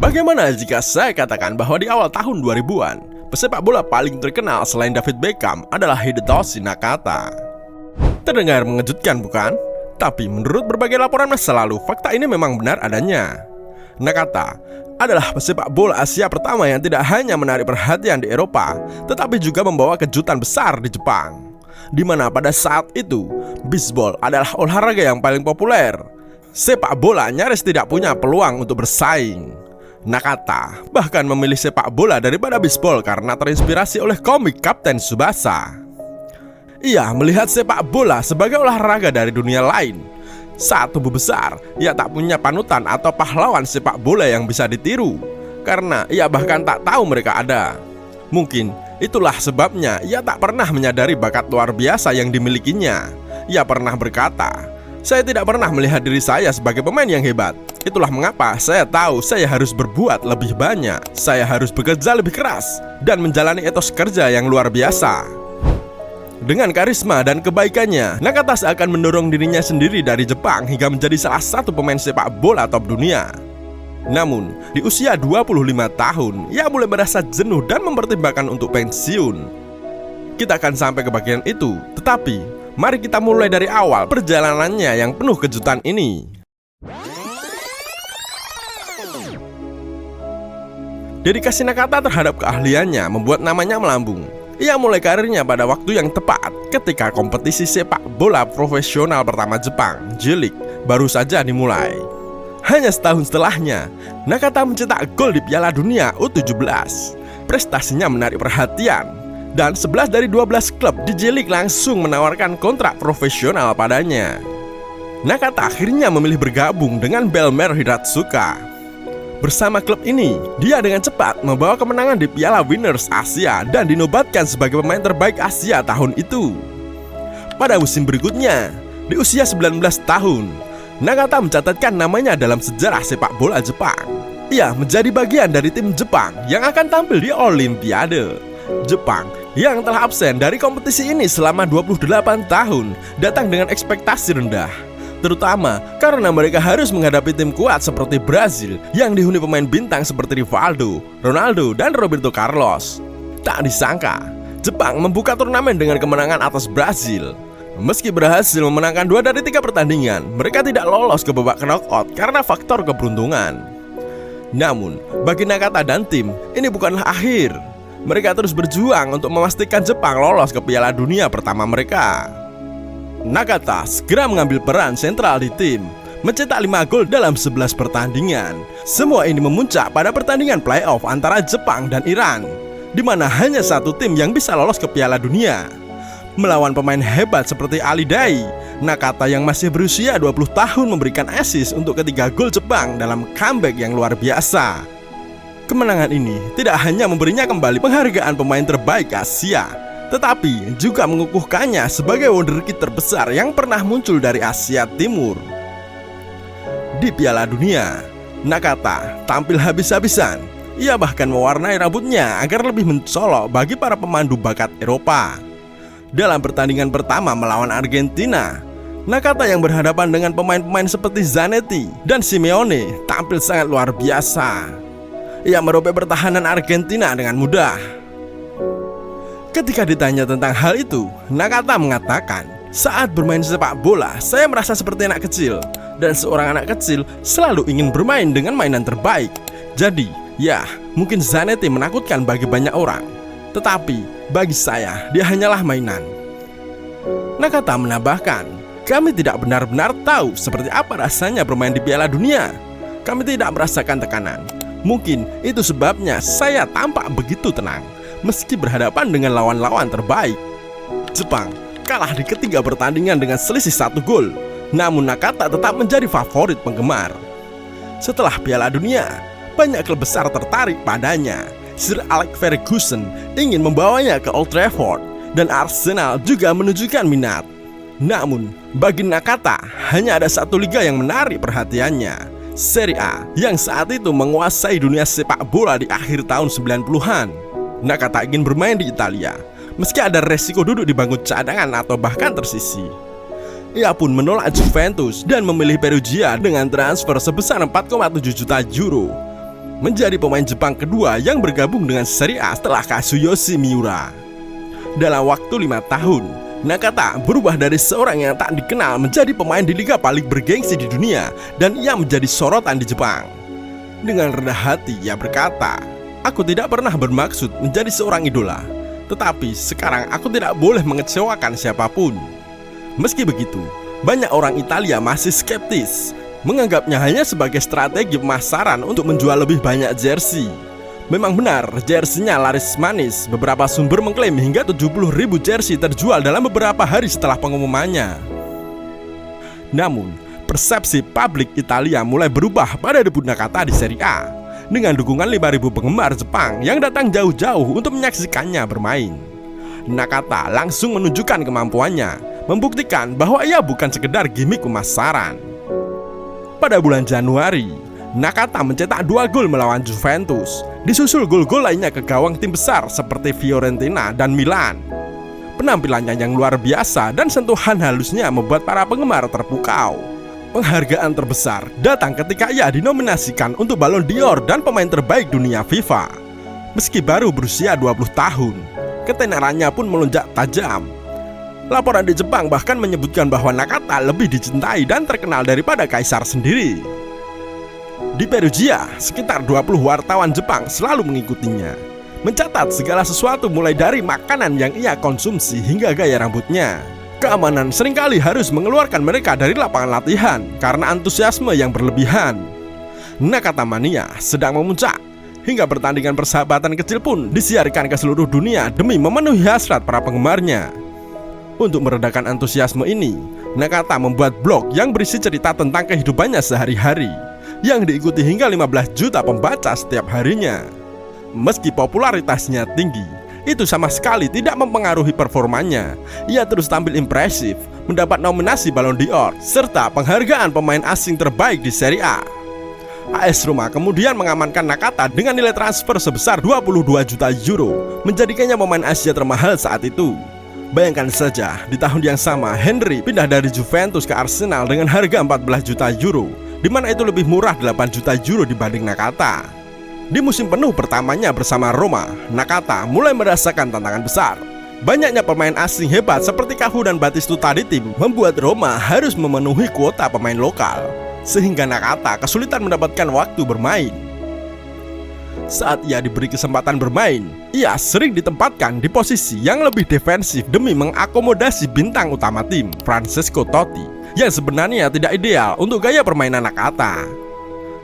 Bagaimana jika saya katakan bahwa di awal tahun 2000-an, pesepak bola paling terkenal selain David Beckham adalah Hidetoshi Nakata? Terdengar mengejutkan bukan? Tapi menurut berbagai laporan masa lalu, fakta ini memang benar adanya. Nakata adalah pesepak bola Asia pertama yang tidak hanya menarik perhatian di Eropa, tetapi juga membawa kejutan besar di Jepang, di mana pada saat itu bisbol adalah olahraga yang paling populer. Sepak bola nyaris tidak punya peluang untuk bersaing. Nakata bahkan memilih sepak bola daripada bisbol karena terinspirasi oleh komik Kapten Tsubasa. Ia melihat sepak bola sebagai olahraga dari dunia lain. Saat tubuh besar, ia tak punya panutan atau pahlawan sepak bola yang bisa ditiru, karena ia bahkan tak tahu mereka ada. Mungkin itulah sebabnya ia tak pernah menyadari bakat luar biasa yang dimilikinya. Ia pernah berkata, "Saya tidak pernah melihat diri saya sebagai pemain yang hebat. Itulah mengapa saya tahu saya harus berbuat lebih banyak. Saya harus bekerja lebih keras dan menjalani etos kerja yang luar biasa." Dengan karisma dan kebaikannya, Nakata seakan mendorong dirinya sendiri dari Jepang hingga menjadi salah satu pemain sepak bola top dunia. Namun, di usia 25 tahun, ia mulai merasa jenuh dan mempertimbangkan untuk pensiun. Kita akan sampai ke bagian itu, tetapi mari kita mulai dari awal perjalanannya yang penuh kejutan ini. Dedikasi Nakata terhadap keahliannya membuat namanya melambung. Ia mulai karirnya pada waktu yang tepat ketika kompetisi sepak bola profesional pertama Jepang, J-League, baru saja dimulai. Hanya setahun setelahnya, Nakata mencetak gol di Piala Dunia U17. Prestasinya menarik perhatian, dan 11 dari 12 klub di J-League langsung menawarkan kontrak profesional padanya. Nakata akhirnya memilih bergabung dengan Bellmare Hiratsuka. Bersama klub ini, dia dengan cepat membawa kemenangan di Piala Winners Asia dan dinobatkan sebagai pemain terbaik Asia tahun itu. Pada musim berikutnya, di usia 19 tahun, Nakata mencatatkan namanya dalam sejarah sepak bola Jepang. Ia menjadi bagian dari tim Jepang yang akan tampil di Olimpiade. Jepang yang telah absen dari kompetisi ini selama 28 tahun datang dengan ekspektasi rendah, terutama karena mereka harus menghadapi tim kuat seperti Brazil yang dihuni pemain bintang seperti Rivaldo, Ronaldo, dan Roberto Carlos. Tak disangka, Jepang membuka turnamen dengan kemenangan atas Brazil. Meski berhasil memenangkan 2 dari 3 pertandingan, mereka tidak lolos ke babak knockout karena faktor keberuntungan. Namun, bagi Nakata dan tim, ini bukanlah akhir. Mereka terus berjuang untuk memastikan Jepang lolos ke Piala Dunia pertama mereka. Nakata segera mengambil peran sentral di tim, mencetak 5 gol dalam 11 pertandingan. Semua ini memuncak pada pertandingan playoff antara Jepang dan Iran, di mana hanya satu tim yang bisa lolos ke Piala Dunia. Melawan pemain hebat seperti Ali Dai, Nakata yang masih berusia 20 tahun memberikan assist untuk ketiga gol Jepang dalam comeback yang luar biasa. Kemenangan ini tidak hanya memberinya kembali penghargaan pemain terbaik Asia, tetapi juga mengukuhkannya sebagai wonderkid terbesar yang pernah muncul dari Asia Timur. Di Piala Dunia, Nakata tampil habis-habisan. Ia bahkan mewarnai rambutnya agar lebih mencolok bagi para pemandu bakat Eropa. Dalam pertandingan pertama melawan Argentina, Nakata yang berhadapan dengan pemain-pemain seperti Zanetti dan Simeone tampil sangat luar biasa. Ia merobek pertahanan Argentina dengan mudah. Ketika ditanya tentang hal itu, Nakata mengatakan, "Saat bermain sepak bola, saya merasa seperti anak kecil, dan seorang anak kecil selalu ingin bermain dengan mainan terbaik. Jadi, ya, mungkin Zanetti menakutkan bagi banyak orang, tetapi bagi saya, dia hanyalah mainan." Nakata menambahkan, "Kami tidak benar-benar tahu seperti apa rasanya bermain di Piala Dunia. Kami tidak merasakan tekanan. Mungkin itu sebabnya saya tampak begitu tenang meski berhadapan dengan lawan-lawan terbaik." Jepang kalah di ketiga pertandingan dengan selisih 1 gol. Namun Nakata tetap menjadi favorit penggemar. Setelah Piala Dunia, banyak klub besar tertarik padanya. Sir Alex Ferguson ingin membawanya ke Old Trafford, dan Arsenal juga menunjukkan minat. Namun, bagi Nakata, hanya ada satu liga yang menarik perhatiannya, Serie A, yang saat itu menguasai dunia sepak bola di akhir tahun 90-an. Nakata ingin bermain di Italia, meski ada resiko duduk di bangku cadangan atau bahkan tersisi. Ia pun menolak Juventus dan memilih Perugia dengan transfer sebesar 4,7 juta euro. menjadi pemain Jepang kedua yang bergabung dengan Serie A setelah Kazuyoshi Miura. Dalam waktu 5 tahun, Nakata berubah dari seorang yang tak dikenal menjadi pemain di liga paling bergengsi di dunia, dan ia menjadi sorotan di Jepang. Dengan rendah hati ia berkata, "Aku tidak pernah bermaksud menjadi seorang idola, tetapi sekarang aku tidak boleh mengecewakan siapapun." Meski begitu, banyak orang Italia masih skeptis, menganggapnya hanya sebagai strategi pemasaran untuk menjual lebih banyak jersey. Memang benar, jersinya laris manis. Beberapa sumber mengklaim hingga 70.000 jersey terjual dalam beberapa hari setelah pengumumannya. Namun, persepsi publik Italia mulai berubah pada debut Nakata di Serie A, dengan dukungan 5.000 penggemar Jepang yang datang jauh-jauh untuk menyaksikannya bermain. Nakata langsung menunjukkan kemampuannya, membuktikan bahwa ia bukan sekedar gimmick pemasaran. Pada bulan Januari, Nakata mencetak 2 gol melawan Juventus, disusul gol-gol lainnya ke gawang tim besar seperti Fiorentina dan Milan. Penampilannya yang luar biasa dan sentuhan halusnya membuat para penggemar terpukau. Penghargaan terbesar datang ketika ia dinominasikan untuk Ballon d'Or dan pemain terbaik dunia FIFA. Meski baru berusia 20 tahun, ketenarannya pun melonjak tajam. Laporan di Jepang bahkan menyebutkan bahwa Nakata lebih dicintai dan terkenal daripada kaisar sendiri. Di Perugia, sekitar 20 wartawan Jepang selalu mengikutinya, mencatat segala sesuatu mulai dari makanan yang ia konsumsi hingga gaya rambutnya. Keamanan seringkali harus mengeluarkan mereka dari lapangan latihan karena antusiasme yang berlebihan. Nakata mania sedang memuncak, hingga pertandingan persahabatan kecil pun disiarkan ke seluruh dunia demi memenuhi hasrat para penggemarnya. Untuk meredakan antusiasme ini, Nakata membuat blog yang berisi cerita tentang kehidupannya sehari-hari, yang diikuti hingga 15 juta pembaca setiap harinya. Meski popularitasnya tinggi, itu sama sekali tidak mempengaruhi performanya. Ia terus tampil impresif, mendapat nominasi Ballon d'Or serta penghargaan pemain asing terbaik di Serie A. AS Roma kemudian mengamankan Nakata dengan nilai transfer sebesar 22 juta euro, menjadikannya pemain Asia termahal saat itu. Bayangkan saja, di tahun yang sama Henry pindah dari Juventus ke Arsenal dengan harga 14 juta euro, di mana itu lebih murah 8 juta euro dibanding Nakata. Di musim penuh pertamanya bersama Roma, Nakata mulai merasakan tantangan besar. Banyaknya pemain asing hebat seperti Cafu dan Batistuta di tim membuat Roma harus memenuhi kuota pemain lokal, sehingga Nakata kesulitan mendapatkan waktu bermain. Saat ia diberi kesempatan bermain, ia sering ditempatkan di posisi yang lebih defensif demi mengakomodasi bintang utama tim, Francesco Totti, yang sebenarnya tidak ideal untuk gaya permainan Nakata.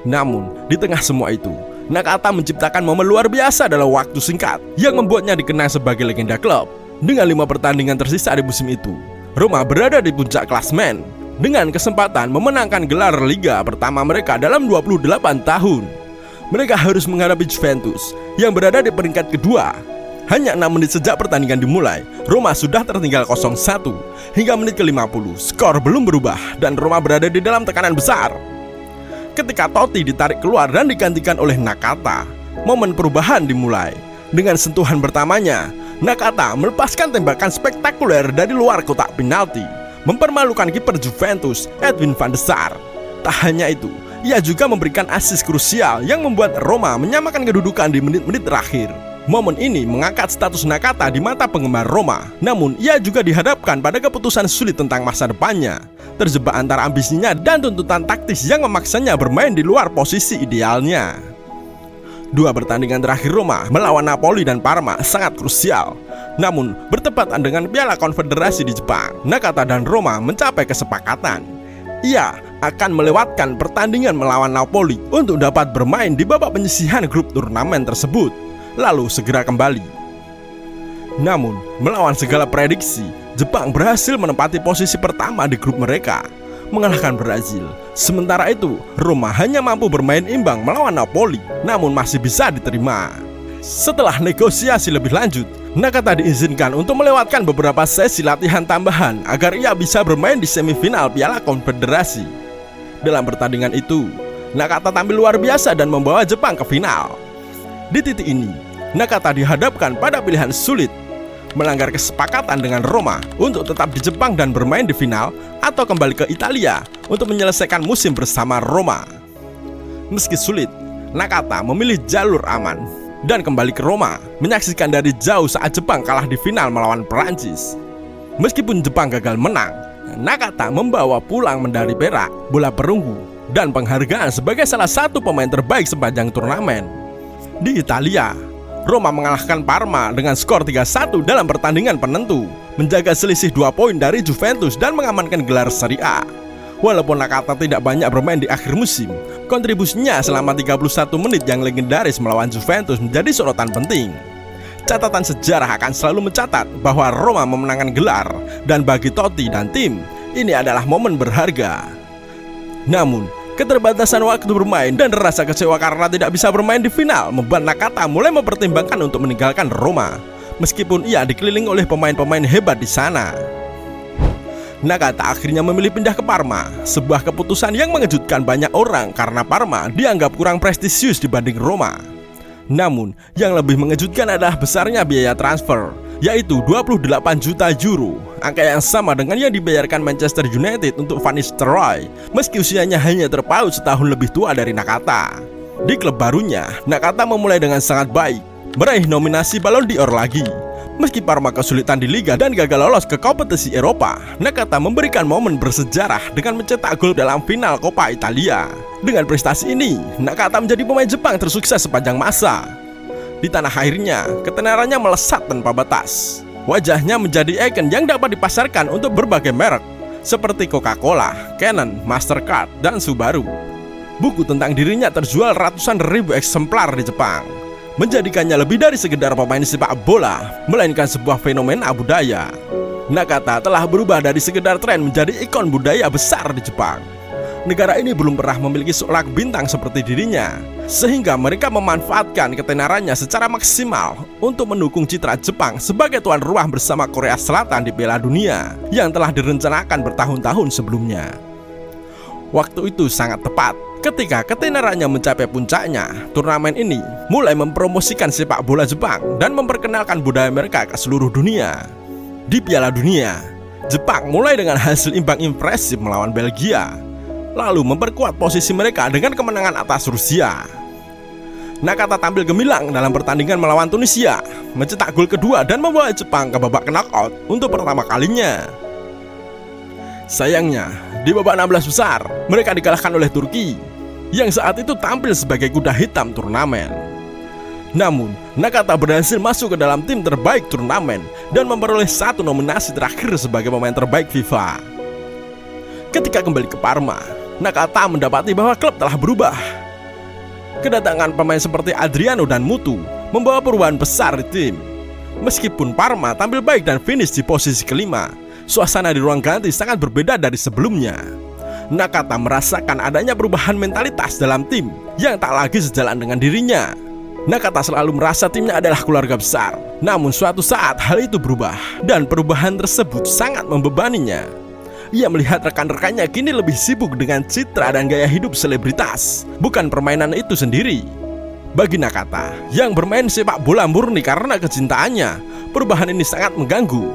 Namun, di tengah semua itu, Nakata menciptakan momen luar biasa dalam waktu singkat yang membuatnya dikenang sebagai legenda klub. Dengan 5 pertandingan tersisa di musim itu, Roma berada di puncak klasemen dengan kesempatan memenangkan gelar Liga pertama mereka dalam 28 tahun. Mereka harus menghadapi Juventus yang berada di peringkat kedua. Hanya 6 menit sejak pertandingan dimulai, Roma sudah tertinggal 0-1. Hingga menit ke-50, skor belum berubah dan Roma berada di dalam tekanan besar. Ketika Totti ditarik keluar dan digantikan oleh Nakata, momen perubahan dimulai. Dengan sentuhan pertamanya, Nakata melepaskan tembakan spektakuler dari luar kotak penalti, mempermalukan kiper Juventus, Edwin van der Sar. Tak hanya itu, ia juga memberikan assist krusial yang membuat Roma menyamakan kedudukan di menit-menit terakhir. Momen ini mengangkat status Nakata di mata penggemar Roma. Namun, ia juga dihadapkan pada keputusan sulit tentang masa depannya, terjebak antara ambisinya dan tuntutan taktis yang memaksanya bermain di luar posisi idealnya. 2 pertandingan terakhir Roma melawan Napoli dan Parma sangat krusial. Namun, bertepatan dengan Piala Konfederasi di Jepang, Nakata dan Roma mencapai kesepakatan. Ia akan melewatkan pertandingan melawan Napoli untuk dapat bermain di babak penyisihan grup turnamen tersebut, lalu segera kembali. Namun, melawan segala prediksi, Jepang berhasil menempati posisi pertama di grup mereka, mengalahkan Brazil. Sementara itu, Roma hanya mampu bermain imbang melawan Napoli, namun masih bisa diterima. Setelah negosiasi lebih lanjut, Nakata diizinkan untuk melewatkan beberapa sesi latihan tambahan agar ia bisa bermain di semifinal Piala Konfederasi. Dalam pertandingan itu, Nakata tampil luar biasa dan membawa Jepang ke final. Di titik ini, Nakata dihadapkan pada pilihan sulit, melanggar kesepakatan dengan Roma untuk tetap di Jepang dan bermain di final, atau kembali ke Italia untuk menyelesaikan musim bersama Roma. Meski sulit, Nakata memilih jalur aman dan kembali ke Roma, menyaksikan dari jauh saat Jepang kalah di final melawan Perancis. Meskipun Jepang gagal menang, Nakata membawa pulang medali perak, bola perunggu, dan penghargaan sebagai salah satu pemain terbaik sepanjang turnamen. Di Italia, Roma mengalahkan Parma dengan skor 3-1 dalam pertandingan penentu, menjaga selisih 2 poin dari Juventus dan mengamankan gelar Serie A. Walaupun Nakata tidak banyak bermain di akhir musim, kontribusinya selama 31 menit yang legendaris melawan Juventus menjadi sorotan penting. Catatan sejarah akan selalu mencatat bahwa Roma memenangkan gelar, dan bagi Totti dan tim, ini adalah momen berharga. Namun, keterbatasan waktu bermain dan rasa kecewa karena tidak bisa bermain di final membuat Nakata mulai mempertimbangkan untuk meninggalkan Roma, meskipun ia dikelilingi oleh pemain-pemain hebat di sana. Nakata akhirnya memilih pindah ke Parma, sebuah keputusan yang mengejutkan banyak orang karena Parma dianggap kurang prestisius dibanding Roma. Namun, yang lebih mengejutkan adalah besarnya biaya transfer, yaitu 28 juta euro, angka yang sama dengan yang dibayarkan Manchester United untuk Van Nistelrooy, meski usianya hanya terpaut setahun lebih tua dari Nakata. Di klub barunya, Nakata memulai dengan sangat baik, meraih nominasi Ballon d'Or lagi. Meski Parma kesulitan di Liga dan gagal lolos ke kompetisi Eropa, Nakata memberikan momen bersejarah dengan mencetak gol dalam final Coppa Italia. Dengan prestasi ini, Nakata menjadi pemain Jepang tersukses sepanjang masa. Di tanah airnya, ketenarannya melesat tanpa batas. Wajahnya menjadi ikon yang dapat dipasarkan untuk berbagai merek, seperti Coca-Cola, Canon, Mastercard, dan Subaru. Buku tentang dirinya terjual ratusan ribu eksemplar di Jepang, menjadikannya lebih dari sekedar pemain sepak bola, melainkan sebuah fenomena budaya. Nakata telah berubah dari sekedar tren menjadi ikon budaya besar di Jepang. Negara ini belum pernah memiliki seorang bintang seperti dirinya, sehingga mereka memanfaatkan ketenarannya secara maksimal untuk mendukung citra Jepang sebagai tuan rumah bersama Korea Selatan di Piala Dunia yang telah direncanakan bertahun-tahun sebelumnya. Waktu itu sangat tepat. Ketika ketenarannya mencapai puncaknya, turnamen ini mulai mempromosikan sepak bola Jepang dan memperkenalkan budaya mereka ke seluruh dunia. Di Piala Dunia, Jepang mulai dengan hasil imbang impresif melawan Belgia, lalu memperkuat posisi mereka dengan kemenangan atas Rusia. Nakata tampil gemilang dalam pertandingan melawan Tunisia, mencetak gol kedua dan membawa Jepang ke babak knockout untuk pertama kalinya. Sayangnya, di babak 16 besar, mereka dikalahkan oleh Turki, yang saat itu tampil sebagai kuda hitam turnamen. Namun, Nakata berhasil masuk ke dalam tim terbaik turnamen dan memperoleh 1 nominasi terakhir sebagai pemain terbaik FIFA. Ketika kembali ke Parma, Nakata mendapati bahwa klub telah berubah. Kedatangan pemain seperti Adriano dan Mutu membawa perubahan besar di tim. Meskipun Parma tampil baik dan finish di posisi kelima, suasana di ruang ganti sangat berbeda dari sebelumnya. Nakata merasakan adanya perubahan mentalitas dalam tim yang tak lagi sejalan dengan dirinya. Nakata selalu merasa timnya adalah keluarga besar. Namun suatu saat hal itu berubah, dan perubahan tersebut sangat membebaninya. Ia melihat rekan-rekannya kini lebih sibuk dengan citra dan gaya hidup selebritas, bukan permainan itu sendiri. Bagi Nakata, yang bermain sepak bola murni karena kecintaannya, perubahan ini sangat mengganggu.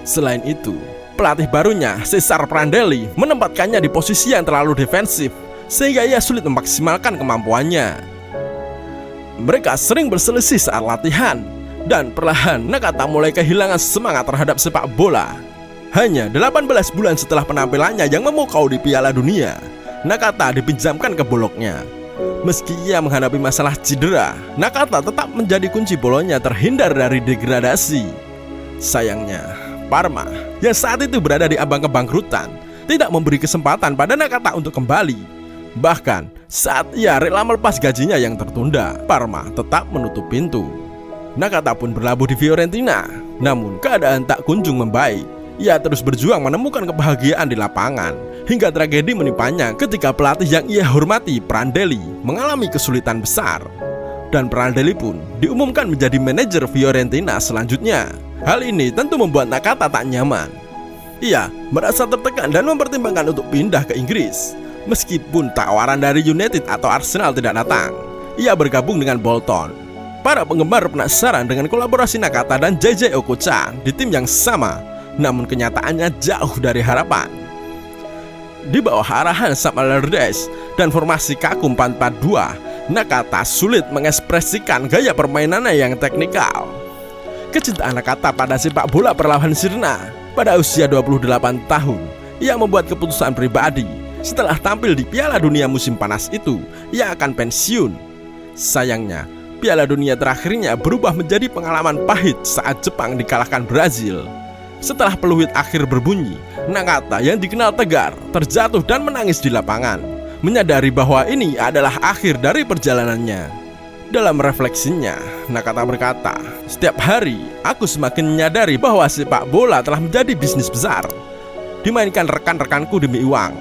Selain itu, pelatih barunya, Cesar Prandelli, menempatkannya di posisi yang terlalu defensif, sehingga ia sulit memaksimalkan kemampuannya. Mereka sering berselisih saat latihan, dan perlahan Nakata mulai kehilangan semangat terhadap sepak bola. Hanya 18 bulan setelah penampilannya yang memukau di Piala Dunia, Nakata dipinjamkan ke Bologna. Meski ia menghadapi masalah cedera, Nakata tetap menjadi kunci Bologna terhindar dari degradasi. Sayangnya, Parma yang saat itu berada di ambang kebangkrutan tidak memberi kesempatan pada Nakata untuk kembali. Bahkan saat ia rela melepas gajinya yang tertunda, Parma tetap menutup pintu. Nakata pun berlabuh di Fiorentina, namun keadaan tak kunjung membaik. Ia terus berjuang menemukan kebahagiaan di lapangan, hingga tragedi menimpanya ketika pelatih yang ia hormati, Prandelli, mengalami kesulitan besar. Dan Prandelli pun diumumkan menjadi manajer Fiorentina selanjutnya. Hal ini tentu membuat Nakata tak nyaman. Ia merasa tertekan dan mempertimbangkan untuk pindah ke Inggris. Meskipun tawaran dari United atau Arsenal tidak datang, ia bergabung dengan Bolton. Para penggemar penasaran dengan kolaborasi Nakata dan JJ Okocha di tim yang sama, namun kenyataannya jauh dari harapan. Di bawah arahan Sam Allardyce dan formasi Kaku 442, Nakata sulit mengekspresikan gaya permainannya yang teknikal. Kecintaan Nakata pada sepak bola perlahan sirna pada usia 28 tahun. Ia membuat keputusan pribadi. Setelah tampil di Piala Dunia musim panas itu, ia akan pensiun. Sayangnya, Piala Dunia terakhirnya berubah menjadi pengalaman pahit saat Jepang dikalahkan Brazil. Setelah peluit akhir berbunyi, Nakata yang dikenal tegar terjatuh dan menangis di lapangan, menyadari bahwa ini adalah akhir dari perjalanannya. Dalam refleksinya, Nakata berkata, "Setiap hari, aku semakin menyadari bahwa sepak bola telah menjadi bisnis besar. Dimainkan rekan-rekanku demi uang,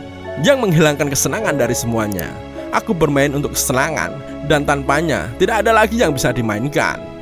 yang menghilangkan kesenangan dari semuanya. Aku bermain untuk kesenangan, dan tanpanya tidak ada lagi yang bisa dimainkan."